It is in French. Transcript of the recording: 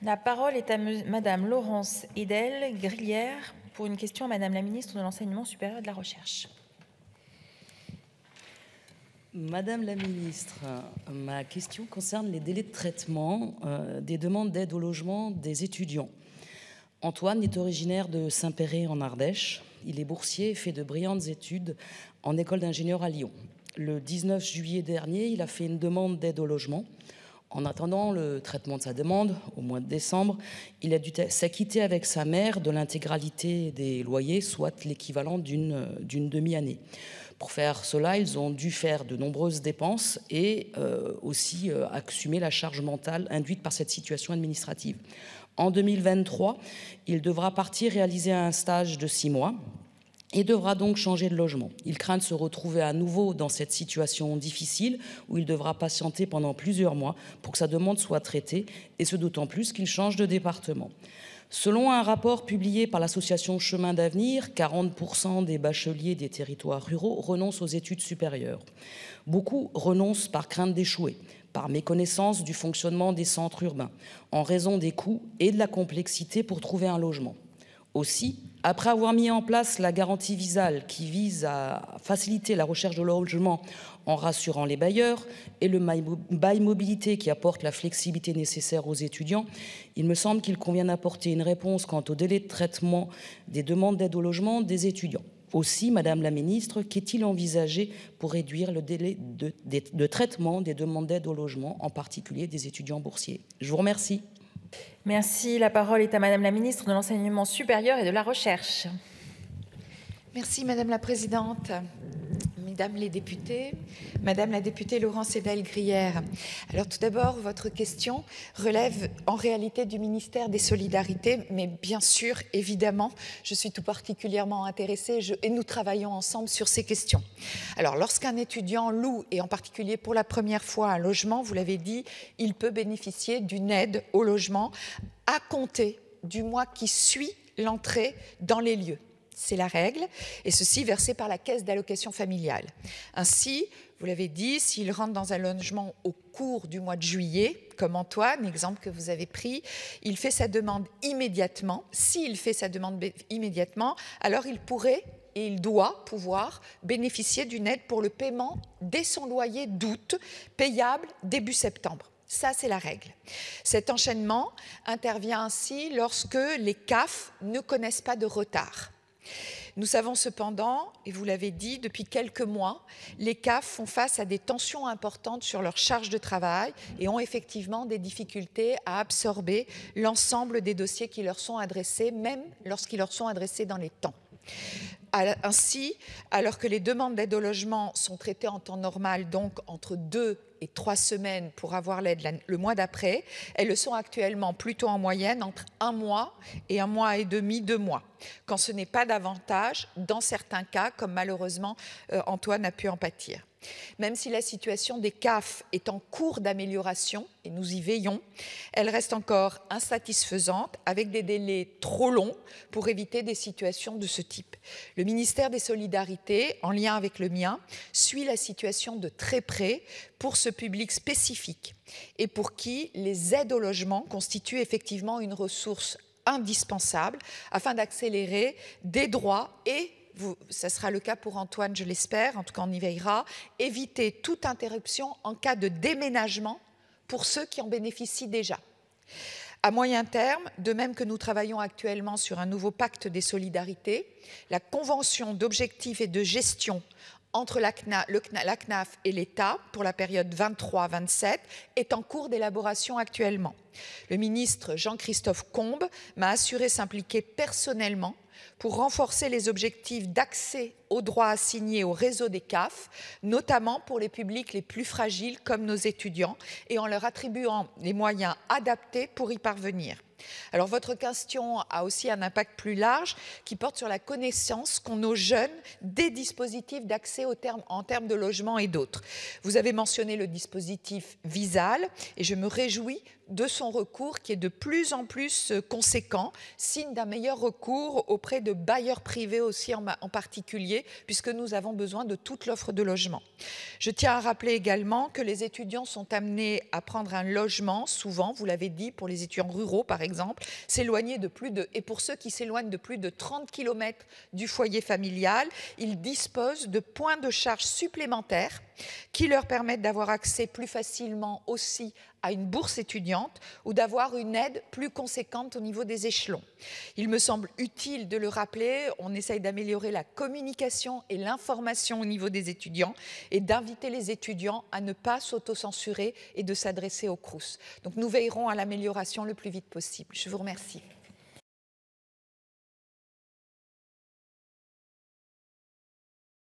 La parole est à Madame Laurence Edel-Grière pour une question à Madame la ministre de l'Enseignement supérieur et de la Recherche. Madame la ministre, ma question concerne les délais de traitement des demandes d'aide au logement des étudiants. Antoine est originaire de Saint-Péray en Ardèche. Il est boursier et fait de brillantes études en école d'ingénieur à Lyon. Le 19 juillet dernier, il a fait une demande d'aide au logement. En attendant le traitement de sa demande, au mois de décembre, il a dû s'acquitter avec sa mère de l'intégralité des loyers, soit l'équivalent d'une demi-année. Pour faire cela, ils ont dû faire de nombreuses dépenses et aussi assumer la charge mentale induite par cette situation administrative. En 2023, il devra partir réaliser un stage de 6 mois et devra donc changer de logement. Il craint de se retrouver à nouveau dans cette situation difficile où il devra patienter pendant plusieurs mois pour que sa demande soit traitée, et ce d'autant plus qu'il change de département. Selon un rapport publié par l'association Chemin d'avenir, 40% des bacheliers des territoires ruraux renoncent aux études supérieures. Beaucoup renoncent par crainte d'échouer, par méconnaissance du fonctionnement des centres urbains, en raison des coûts et de la complexité pour trouver un logement. Aussi, après avoir mis en place la garantie Visale qui vise à faciliter la recherche de logement en rassurant les bailleurs et le bail mobilité qui apporte la flexibilité nécessaire aux étudiants, il me semble qu'il convient d'apporter une réponse quant au délai de traitement des demandes d'aide au logement des étudiants. Aussi, Madame la Ministre, qu'est-il envisagé pour réduire le délai de traitement des demandes d'aide au logement, en particulier des étudiants boursiers? Je vous remercie. Merci. La parole est à Madame la ministre de l'Enseignement supérieur et de la Recherche. Merci Madame la Présidente. Mesdames les députés, Madame la députée Laurence Edel-Grière. Alors tout d'abord, votre question relève en réalité du ministère des Solidarités, mais bien sûr, évidemment, je suis tout particulièrement intéressée et nous travaillons ensemble sur ces questions. Alors lorsqu'un étudiant loue, et en particulier pour la première fois un logement, vous l'avez dit, il peut bénéficier d'une aide au logement à compter du mois qui suit l'entrée dans les lieux. C'est la règle, et ceci versé par la caisse d'allocation familiale. Ainsi, vous l'avez dit, s'il rentre dans un logement au cours du mois de juillet, comme Antoine, exemple que vous avez pris, il fait sa demande immédiatement. S'il fait sa demande immédiatement, alors il pourrait et il doit pouvoir bénéficier d'une aide pour le paiement dès son loyer d'août, payable début septembre. Ça, c'est la règle. Cet enchaînement intervient ainsi lorsque les CAF ne connaissent pas de retard. Nous savons cependant, et vous l'avez dit, depuis quelques mois, les CAF font face à des tensions importantes sur leur charge de travail et ont effectivement des difficultés à absorber l'ensemble des dossiers qui leur sont adressés, même lorsqu'ils leur sont adressés dans les temps. Ainsi, alors que les demandes d'aide au logement sont traitées en temps normal, donc entre 2 et 3 semaines pour avoir l'aide le mois d'après, elles le sont actuellement plutôt en moyenne entre 1 mois et 1 mois et demi, 2 mois, quand ce n'est pas davantage dans certains cas, comme malheureusement Antoine a pu en pâtir. Même si la situation des CAF est en cours d'amélioration, et nous y veillons, elle reste encore insatisfaisante avec des délais trop longs pour éviter des situations de ce type. Le ministère des Solidarités, en lien avec le mien, suit la situation de très près pour ce public spécifique et pour qui les aides au logement constituent effectivement une ressource indispensable afin d'accélérer des droits et ça sera le cas pour Antoine, je l'espère, en tout cas on y veillera, éviter toute interruption en cas de déménagement pour ceux qui en bénéficient déjà. À moyen terme, de même que nous travaillons actuellement sur un nouveau pacte des solidarités, la convention d'objectifs et de gestion entre la CNAF et l'État pour la période 23-27 est en cours d'élaboration actuellement. Le ministre Jean-Christophe Combes m'a assuré s'impliquer personnellement pour renforcer les objectifs d'accès aux droits assignés au réseau des CAF, notamment pour les publics les plus fragiles comme nos étudiants, et en leur attribuant les moyens adaptés pour y parvenir. Alors votre question a aussi un impact plus large qui porte sur la connaissance qu'ont nos jeunes des dispositifs d'accès en termes de logement et d'autres. Vous avez mentionné le dispositif Visal et je me réjouis de son recours qui est de plus en plus conséquent, signe d'un meilleur recours auprès de bailleurs privés aussi en particulier, puisque nous avons besoin de toute l'offre de logement. Je tiens à rappeler également que les étudiants sont amenés à prendre un logement, souvent, vous l'avez dit, pour les étudiants ruraux par exemple, et pour ceux qui s'éloignent de plus de 30 km du foyer familial, ils disposent de points de charge supplémentaires qui leur permettent d'avoir accès plus facilement aussi à une bourse étudiante ou d'avoir une aide plus conséquente au niveau des échelons. Il me semble utile de le rappeler, on essaye d'améliorer la communication et l'information au niveau des étudiants et d'inviter les étudiants à ne pas s'autocensurer et de s'adresser au Crous. Donc nous veillerons à l'amélioration le plus vite possible. Je vous remercie.